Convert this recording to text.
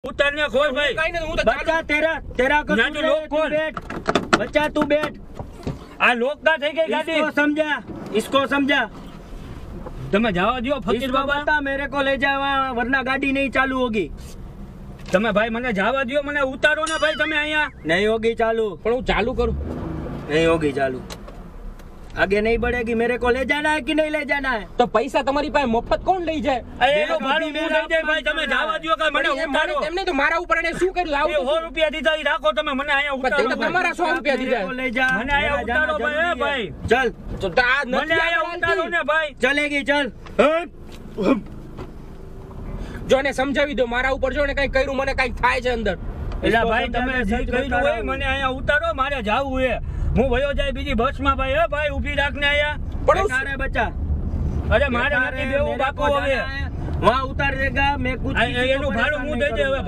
उतरने खोल भाई। बच्चा तेरा तेरा को यहाँ जो लोग खोल। बच्चा तू बैठ। आ लोग का થઈ ગઈ ગાડી। इसको समझा તમે જવા દો ફકીર इसको બાબા। बता मेरे को ले जावा वरना गाड़ी नहीं चालू होगी। તમે ભાઈ મને જવા દો, મને ઉતારો ને ભાઈ તમે અહીંયા। नहीं होगी चालू। પણ હું ચાલુ કરું नहीं होगी चालू। आगे नहीं बढ़ेगी। मेरे को ले जाना है कि नहीं ले जाना है? તો પૈસા તમારી પાસે મફત કોણ લઈ જાય? એનો ભાડું હું દઈ દે ભાઈ, તમે જવા દો કે મને ઉતારો। એમ નહીં તો મારા ઉપર એને શું કર્યું? લાવો 100 રૂપિયા દીધા ઈ રાખો તમે, મને અહીંયા ઉતારો તો તમારા 100 રૂપિયા मेरे દીધા को ले जा। મને અહીંયા मेरा जाना ઉતારો ભાઈ। जरूरी है। ભાઈ चल તો આ મને નથી અહીંયા ઉતારો ને ભાઈ। चलेगी चल। જો એને સમજાવી દો, મારા ઉપર જો ને કઈ કર્યું, મને કઈ થાય છે અંદર। એલા ભાઈ તમે જે કર્યું હોય મને અહીંયા ઉતારો, મારે જાવું છે। હું વયો જાય બીજી બસમાં ભાઈ। હે ભાઈ ઊભી રાખને અહીંયા। પણ बैठा रहे बच्चा। અરે મારે નથી બેવું मेरे બાપુ को હવે। जाना है, वहाँ उतार देगा। मैं कुछ એનું ભાડું હું દઈ દે હવે।